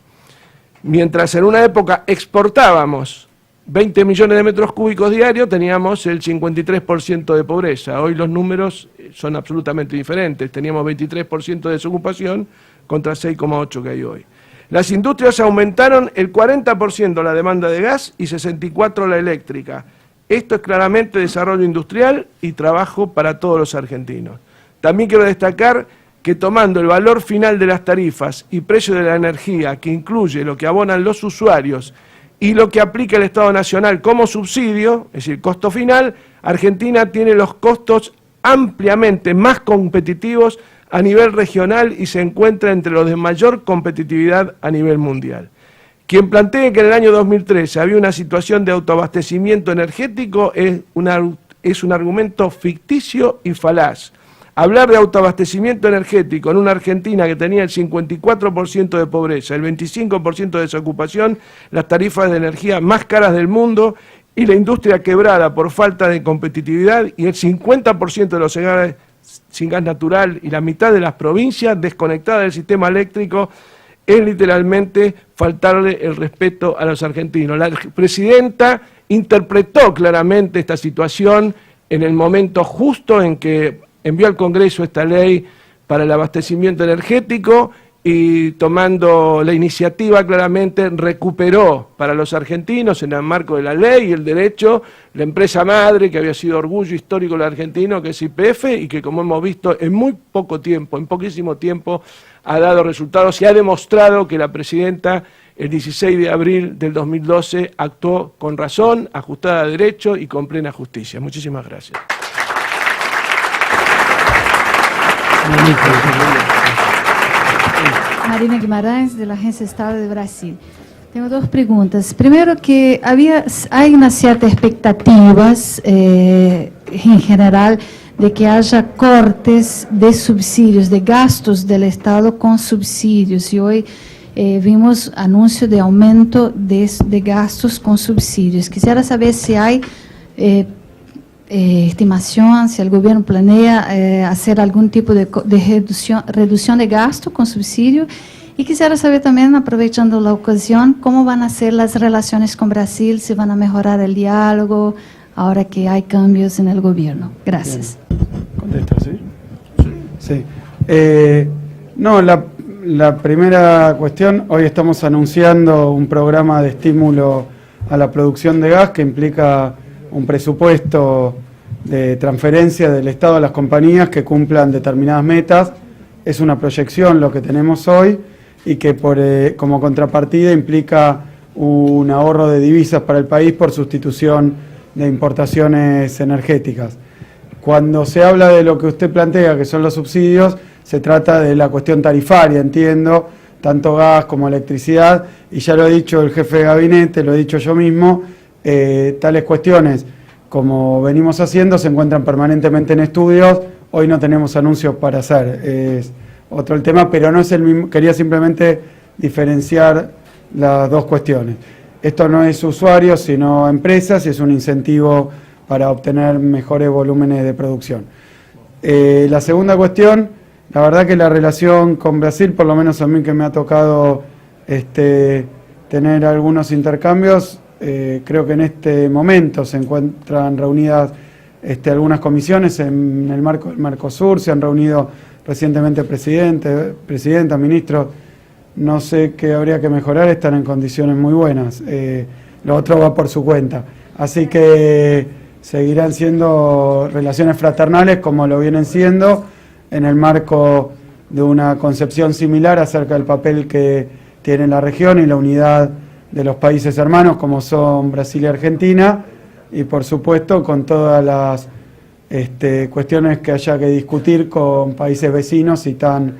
Mientras en una época exportábamos 20 millones de metros cúbicos diarios, teníamos el 53% de pobreza. Hoy los números son absolutamente diferentes. Teníamos 23% de desocupación contra 6,8% que hay hoy. Las industrias aumentaron el 40% la demanda de gas y 64% la eléctrica. Esto es claramente desarrollo industrial y trabajo para todos los argentinos. También quiero destacar que tomando el valor final de las tarifas y precio de la energía, que incluye lo que abonan los usuarios y lo que aplica el Estado Nacional como subsidio, es decir, costo final, Argentina tiene los costos ampliamente más competitivos a nivel regional y se encuentra entre los de mayor competitividad a nivel mundial. Quien plantee que en el año 2013 había una situación de autoabastecimiento energético es un argumento ficticio y falaz. Hablar de autoabastecimiento energético en una Argentina que tenía el 54% de pobreza, el 25% de desocupación, las tarifas de energía más caras del mundo y la industria quebrada por falta de competitividad y el 50% de los hogares sin gas natural y la mitad de las provincias desconectadas del sistema eléctrico, es literalmente faltarle el respeto a los argentinos. La presidenta interpretó claramente esta situación en el momento justo en que envió al Congreso esta ley para el abastecimiento energético y tomando la iniciativa claramente recuperó para los argentinos en el marco de la ley y el derecho la empresa madre que había sido orgullo histórico de los argentinos, que es YPF, y que como hemos visto en muy poco tiempo, en poquísimo tiempo, ha dado resultados y ha demostrado que la presidenta el 16 de abril del 2012 actuó con razón, ajustada a derecho y con plena justicia. Muchísimas gracias. Marina Guimarães, de la Agencia Estado de Brasil. Tengo dos preguntas. Primero, que hay una cierta expectativas en general de que haya cortes de subsidios, de gastos del Estado con subsidios. Y hoy vimos anuncio de aumento de gastos con subsidios. Quisiera saber si hay estimación, si el gobierno planea hacer algún tipo de reducción de gasto con subsidio. Y quisiera saber también, aprovechando la ocasión, cómo van a ser las relaciones con Brasil, si van a mejorar el diálogo ahora que hay cambios en el gobierno. Gracias. ¿Contesto, sí? Sí. No, la primera cuestión, hoy estamos anunciando un programa de estímulo a la producción de gas que implica un presupuesto de transferencia del Estado a las compañías que cumplan determinadas metas. Es una proyección lo que tenemos hoy y que como contrapartida implica un ahorro de divisas para el país por sustitución de importaciones energéticas. Cuando se habla de lo que usted plantea, que son los subsidios, se trata de la cuestión tarifaria, entiendo, tanto gas como electricidad, y ya lo ha dicho el jefe de gabinete, lo he dicho yo mismo, tales cuestiones, como venimos haciendo, se encuentran permanentemente en estudios. Hoy no tenemos anuncios para hacer, es otro el tema, pero no es el mismo. Quería simplemente diferenciar las dos cuestiones. Esto no es usuarios, sino empresas, y es un incentivo para obtener mejores volúmenes de producción. La segunda cuestión, la verdad que la relación con Brasil, por lo menos a mí que me ha tocado tener algunos intercambios, creo que en este momento se encuentran reunidas algunas comisiones en el marco del Mercosur, se han reunido recientemente presidenta, ministros. No sé qué habría que mejorar, están en condiciones muy buenas. Lo otro va por su cuenta. Así que seguirán siendo relaciones fraternales como lo vienen siendo, en el marco de una concepción similar acerca del papel que tiene la región y la unidad de los países hermanos como son Brasil y Argentina, y por supuesto con todas las cuestiones que haya que discutir con países vecinos y tan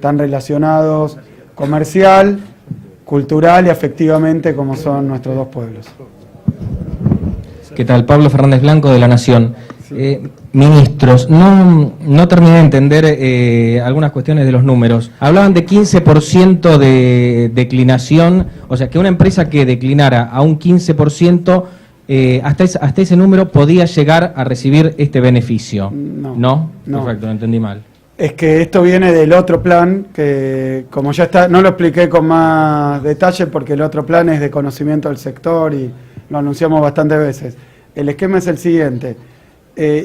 relacionados comercial, cultural y afectivamente como son nuestros dos pueblos. ¿Qué tal? Pablo Fernández Blanco, de La Nación. Ministros, no terminé de entender algunas cuestiones de los números. Hablaban de 15% de declinación, o sea, que una empresa que declinara a un 15%, hasta ese número podía llegar a recibir este beneficio. ¿No? Perfecto, no entendí mal. Es que esto viene del otro plan, que como ya está, no lo expliqué con más detalle porque el otro plan es de conocimiento del sector y lo anunciamos bastantes veces. El esquema es el siguiente.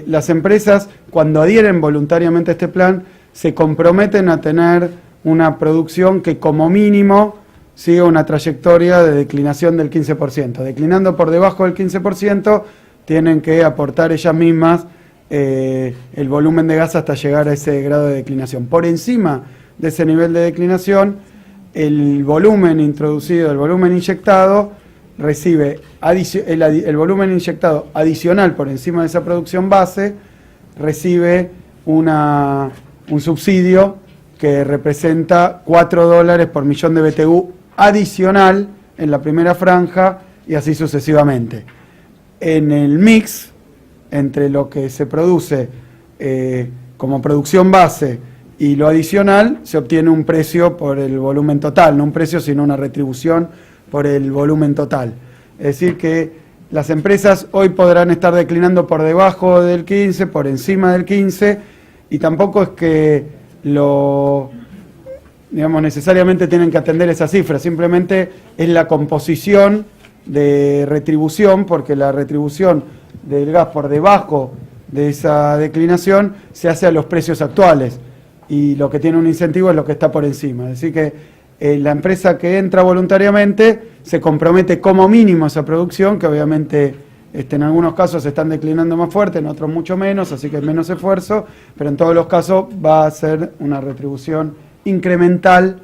Las empresas, cuando adhieren voluntariamente a este plan, se comprometen a tener una producción que como mínimo siga una trayectoria de declinación del 15%. Declinando por debajo del 15%, tienen que aportar ellas mismas el volumen de gas hasta llegar a ese grado de declinación. Por encima de ese nivel de declinación, el volumen introducido, el volumen inyectado, recibe el volumen inyectado adicional por encima de esa producción base, recibe un subsidio que representa $4 por millón de BTU adicional en la primera franja y así sucesivamente. En el mix, entre lo que se produce como producción base y lo adicional, se obtiene un precio por el volumen total, no un precio sino una retribución por el volumen total. Es decir que las empresas hoy podrán estar declinando por debajo del 15, por encima del 15, y tampoco es que necesariamente tienen que atender esa cifra, simplemente es la composición de retribución, porque la retribución del gas por debajo de esa declinación se hace a los precios actuales, y lo que tiene un incentivo es lo que está por encima. Es decir que la empresa que entra voluntariamente se compromete como mínimo a esa producción, que obviamente en algunos casos se están declinando más fuerte, en otros mucho menos, así que es menos esfuerzo, pero en todos los casos va a ser una retribución incremental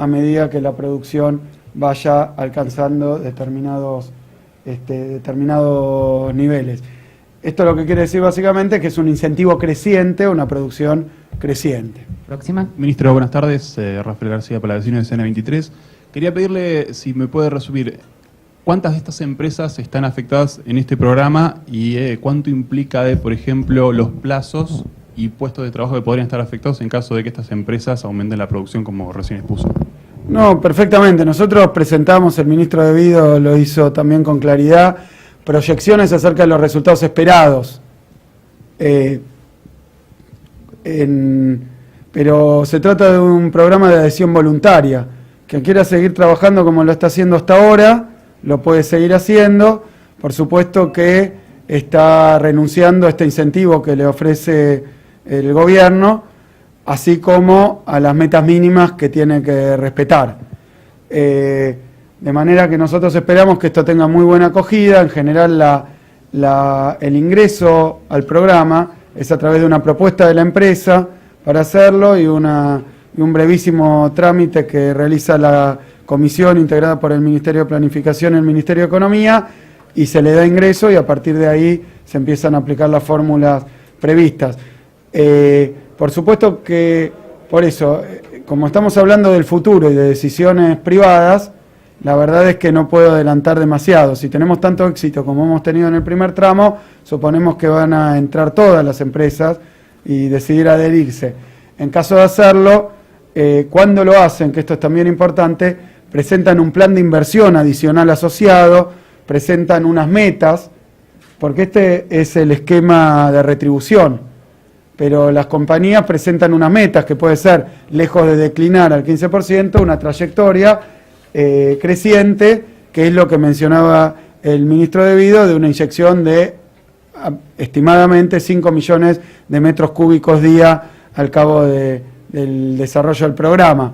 a medida que la producción vaya alcanzando determinados niveles. Esto lo que quiere decir básicamente es que es un incentivo creciente, una producción creciente. Próxima. Ministro, buenas tardes. Rafael García, Palavecino de CN23. Quería pedirle si me puede resumir cuántas de estas empresas están afectadas en este programa y cuánto implica por ejemplo, los plazos y puestos de trabajo que podrían estar afectados en caso de que estas empresas aumenten la producción, como recién expuso. No, perfectamente. Nosotros presentamos, el ministro de Vido lo hizo también con claridad, proyecciones acerca de los resultados esperados. Pero se trata de un programa de adhesión voluntaria. Quien quiera seguir trabajando como lo está haciendo hasta ahora, lo puede seguir haciendo. Por supuesto que está renunciando a este incentivo que le ofrece el gobierno, así como a las metas mínimas que tiene que respetar. De manera que nosotros esperamos que esto tenga muy buena acogida. En general el ingreso al programa es a través de una propuesta de la empresa para hacerlo y un brevísimo trámite que realiza la comisión integrada por el Ministerio de Planificación y el Ministerio de Economía, y se le da ingreso y a partir de ahí se empiezan a aplicar las fórmulas previstas. Por supuesto que, por eso, como estamos hablando del futuro y de decisiones privadas, la verdad es que no puedo adelantar demasiado. Si tenemos tanto éxito como hemos tenido en el primer tramo, suponemos que van a entrar todas las empresas y decidir adherirse. En caso de hacerlo, cuando lo hacen, que esto es también importante, presentan un plan de inversión adicional asociado, presentan unas metas, porque este es el esquema de retribución, pero las compañías presentan unas metas que puede ser, lejos de declinar al 15%, una trayectoria creciente, que es lo que mencionaba el ministro de Vido, de una inyección de estimadamente 5 millones de metros cúbicos día al cabo del desarrollo del programa.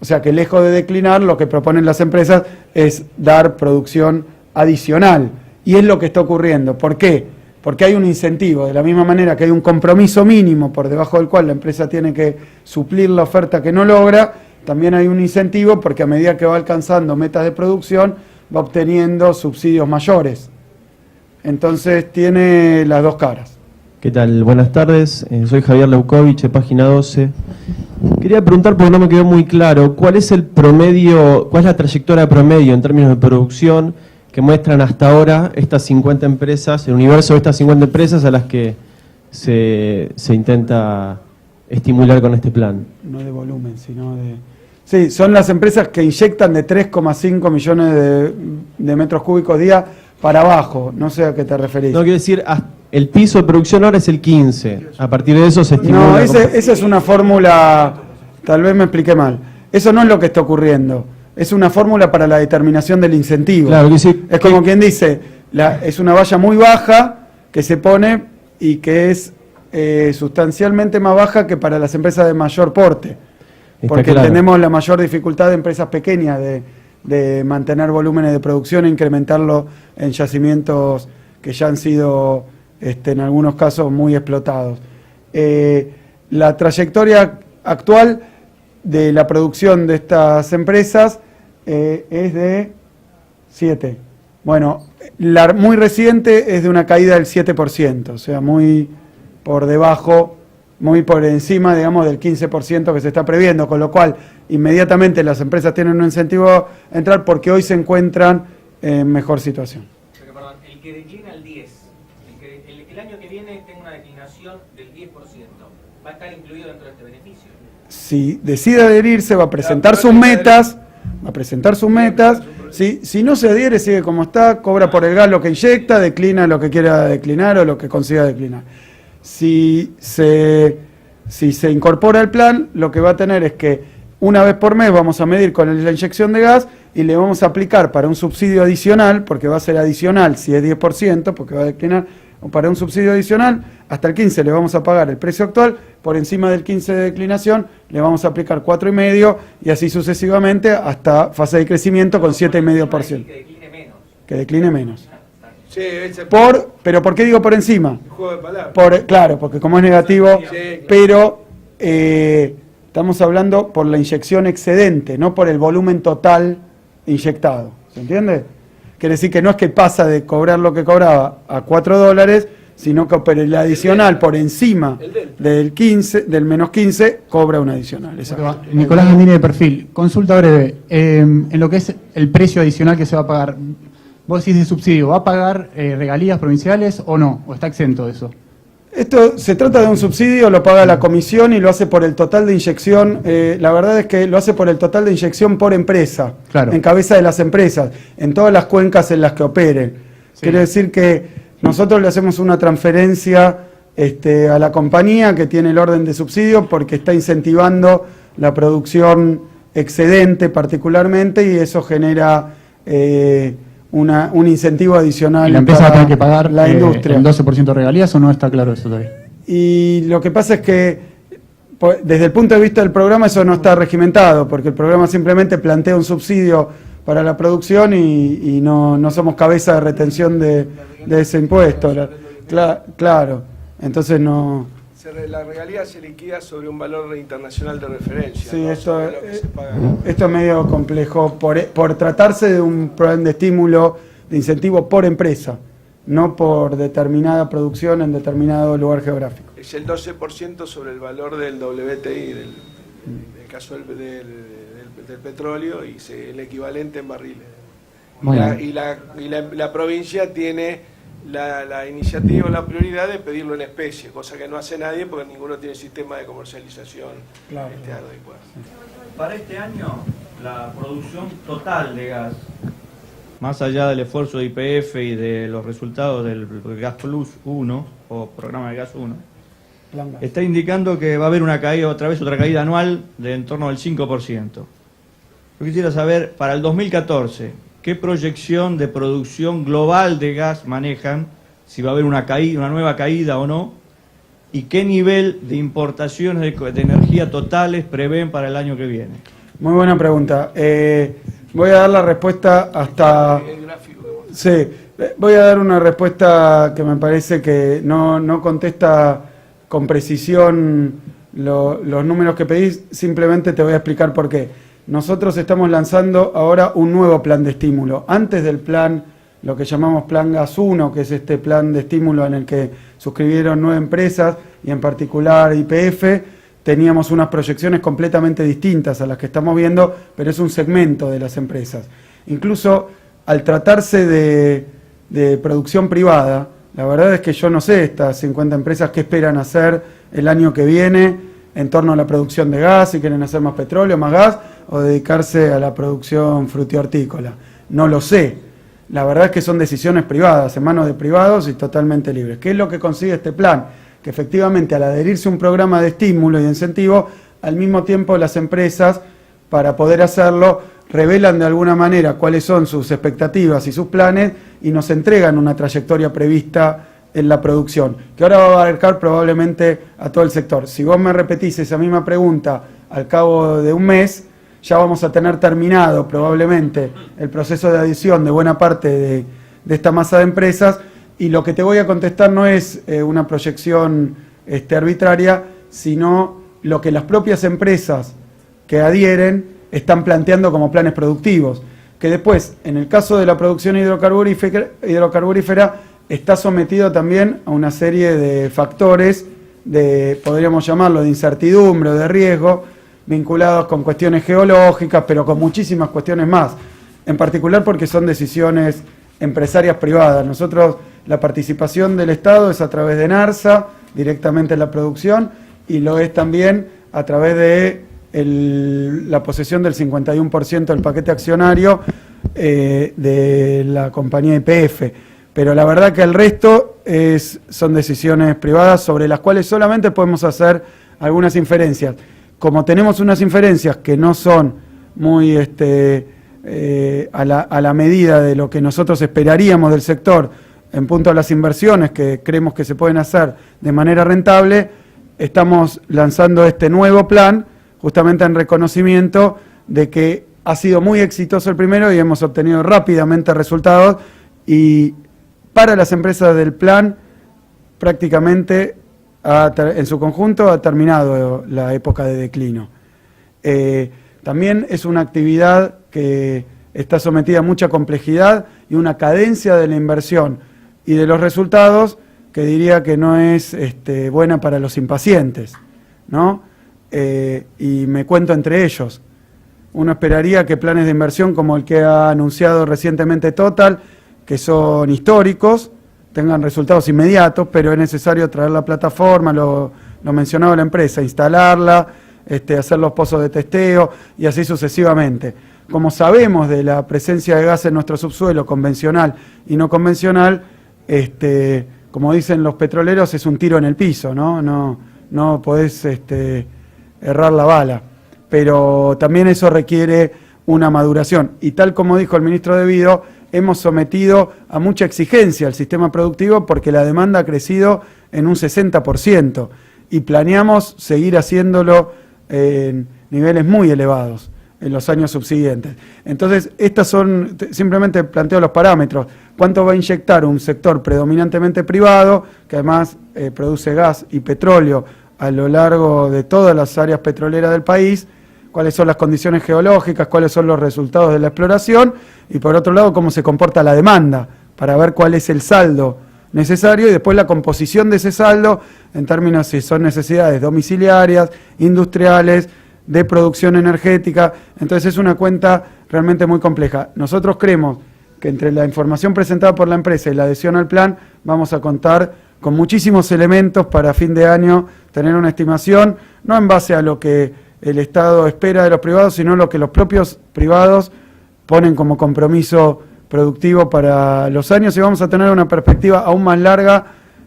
O sea que lejos de declinar, lo que proponen las empresas es dar producción adicional. Y es lo que está ocurriendo. ¿Por qué? Porque hay un incentivo, de la misma manera que hay un compromiso mínimo por debajo del cual la empresa tiene que suplir la oferta que no logra, también hay un incentivo porque a medida que va alcanzando metas de producción, va obteniendo subsidios mayores. Entonces tiene las dos caras. ¿Qué tal? Buenas tardes, soy Javier Leukovich, de Página 12. Quería preguntar, porque no me quedó muy claro, ¿cuál es el promedio, cuál es la trayectoria promedio en términos de producción que muestran hasta ahora estas 50 empresas, el universo de estas 50 empresas a las que se intenta estimular con este plan? No de volumen, sino de... Sí, son las empresas que inyectan de 3,5 millones de metros cúbicos día para abajo, no sé a qué te referís. No, quiero decir, el piso de producción ahora es el 15, a partir de eso se estimula... No, esa es una fórmula, tal vez me expliqué mal, eso no es lo que está ocurriendo, es una fórmula para la determinación del incentivo. Claro, es como quien dice, es una valla muy baja que se pone y que es sustancialmente más baja que para las empresas de mayor porte, porque tenemos la mayor dificultad de empresas pequeñas de mantener volúmenes de producción e incrementarlo en yacimientos que ya han sido en algunos casos muy explotados. La trayectoria actual de la producción de estas empresas es de 7. Bueno, la muy reciente es de una caída del 7%, o sea, muy por debajo, muy por encima, digamos, del 15% que se está previendo, con lo cual inmediatamente las empresas tienen un incentivo a entrar porque hoy se encuentran en mejor situación. Pero, perdón, el que declina al 10, el año que viene tenga una declinación del 10%, ¿va a estar incluido dentro de este beneficio? Si decide adherirse, va a presentar sus metas, si no se adhiere, sigue como está, cobra por el gas lo que inyecta, declina lo que quiera declinar o lo que consiga declinar. Si se incorpora al plan, lo que va a tener es que una vez por mes vamos a medir con la inyección de gas y le vamos a aplicar para un subsidio adicional, porque va a ser adicional si es 10%, porque va a declinar, o para un subsidio adicional, hasta el 15 le vamos a pagar el precio actual, por encima del 15 de declinación le vamos a aplicar 4,5 y así sucesivamente hasta fase de crecimiento con 7,5%. Que decline menos. Sí, pero ¿por qué digo por encima? El juego de palabras. Claro, porque como es negativo, sí, claro. Pero Estamos hablando por la inyección excedente, no por el volumen total inyectado. ¿Se entiende? Quiere decir que no es que pasa de cobrar lo que cobraba a $4, sino que por el adicional por encima del menos 15 cobra un adicional. Exacto. Nicolás Gandini de Perfil. Consulta breve. En lo que es el precio adicional que se va a pagar, vos decís de subsidio, ¿va a pagar regalías provinciales o no? ¿O está exento de eso? Esto se trata de un subsidio, lo paga la comisión y lo hace por el total de inyección. La verdad es que lo hace por el total de inyección por empresa, claro, en cabeza de las empresas, en todas las cuencas en las que operen. Sí. Quiere decir que nosotros le hacemos una transferencia a la compañía que tiene el orden de subsidio porque está incentivando la producción excedente particularmente y eso genera un incentivo adicional. ¿Y la empresa va a tener que pagar la industria el 12% de regalías o no está claro eso todavía? Y lo que pasa es que desde el punto de vista del programa eso no está regimentado, porque el programa simplemente plantea un subsidio para la producción y no somos cabeza de retención de ese impuesto. Claro, entonces no... La regalía se liquida sobre un valor internacional de referencia. Sí, ¿no? esto es medio complejo por tratarse de un plan de estímulo, de incentivo por empresa, no por determinada producción en determinado lugar geográfico. Es el 12% sobre el valor del WTI, en el caso del petróleo, y el equivalente en barriles. Y la provincia tiene la iniciativa, la prioridad de pedirlo en especie, cosa que no hace nadie porque ninguno tiene sistema de comercialización adecuado. Para este año, la producción total de gas, más allá del esfuerzo de YPF y de los resultados del Gas Plus 1 o programa de Gas 1, está indicando que va a haber una caída, otra caída anual de en torno al 5%. Yo quisiera saber, para el 2014, ¿qué proyección de producción global de gas manejan? Si va a haber una nueva caída o no. ¿Y qué nivel de importaciones de energía totales prevén para el año que viene? Muy buena pregunta. Voy a dar la respuesta hasta... Sí, voy a dar una respuesta que me parece que no contesta con precisión los números que pedís. Simplemente te voy a explicar por qué. Nosotros estamos lanzando ahora un nuevo plan de estímulo. Antes del plan, lo que llamamos Plan Gas 1, que es este plan de estímulo en el que suscribieron 9 empresas, y en particular YPF, teníamos unas proyecciones completamente distintas a las que estamos viendo, pero es un segmento de las empresas. Incluso al tratarse de producción privada, la verdad es que yo no sé estas 50 empresas qué esperan hacer el año que viene en torno a la producción de gas, si quieren hacer más petróleo, más gas, o dedicarse a la producción frutihortícola. No lo sé. La verdad es que son decisiones privadas, en manos de privados y totalmente libres. ¿Qué es lo que consigue este plan? Que efectivamente al adherirse a un programa de estímulo y de incentivo, al mismo tiempo las empresas, para poder hacerlo, revelan de alguna manera cuáles son sus expectativas y sus planes y nos entregan una trayectoria prevista en la producción, que ahora va a abarcar probablemente a todo el sector. Si vos me repetís esa misma pregunta al cabo de un mes, ya vamos a tener terminado probablemente el proceso de adición de buena parte de esta masa de empresas, y lo que te voy a contestar no es una proyección arbitraria, sino lo que las propias empresas que adhieren están planteando como planes productivos, que después, en el caso de la producción hidrocarburífera, está sometido también a una serie de factores podríamos llamarlo, de incertidumbre o de riesgo, vinculados con cuestiones geológicas, pero con muchísimas cuestiones más, en particular porque son decisiones empresarias privadas. Nosotros, la participación del Estado es a través de NARSA, directamente en la producción, y lo es también a través de la posesión del 51% del paquete accionario de la compañía YPF. Pero la verdad que el resto son decisiones privadas sobre las cuales solamente podemos hacer algunas inferencias. Como tenemos unas inferencias que no son muy a la medida de lo que nosotros esperaríamos del sector en punto a las inversiones que creemos que se pueden hacer de manera rentable, estamos lanzando este nuevo plan justamente en reconocimiento de que ha sido muy exitoso el primero y hemos obtenido rápidamente resultados, y para las empresas del plan prácticamente en su conjunto ha terminado la época de declino. También es una actividad que está sometida a mucha complejidad y una cadencia de la inversión y de los resultados que diría que no es buena para los impacientes, ¿no? Y me cuento entre ellos. Uno esperaría que planes de inversión como el que ha anunciado recientemente Total, que son históricos, tengan resultados inmediatos, pero es necesario traer la plataforma, lo mencionaba la empresa, instalarla, hacer los pozos de testeo y así sucesivamente. Como sabemos de la presencia de gas en nuestro subsuelo, convencional y no convencional, como dicen los petroleros, es un tiro en el piso, ¿no? No podés errar la bala. Pero también eso requiere una maduración. Y tal como dijo el ministro De Vido, hemos sometido a mucha exigencia al sistema productivo porque la demanda ha crecido en un 60% y planeamos seguir haciéndolo en niveles muy elevados en los años subsiguientes. Entonces, estas son, simplemente planteo los parámetros. ¿Cuánto va a inyectar un sector predominantemente privado, que además produce gas y petróleo a lo largo de todas las áreas petroleras del país? ¿Cuáles son las condiciones geológicas? ¿Cuáles son los resultados de la exploración? Y por otro lado, cómo se comporta la demanda, para ver cuál es el saldo necesario y después la composición de ese saldo en términos si son necesidades domiciliarias, industriales, de producción energética. Entonces es una cuenta realmente muy compleja. Nosotros creemos que entre la información presentada por la empresa y la adhesión al plan vamos a contar con muchísimos elementos para fin de año tener una estimación, no en base a lo que el Estado espera de los privados, sino lo que los propios privados ponen como compromiso productivo para los años, y vamos a tener una perspectiva aún más larga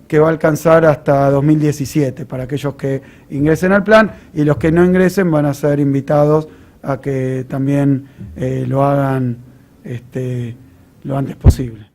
que va a alcanzar hasta 2017 para aquellos que ingresen al plan, y los que no ingresen van a ser invitados a que también lo hagan lo antes posible.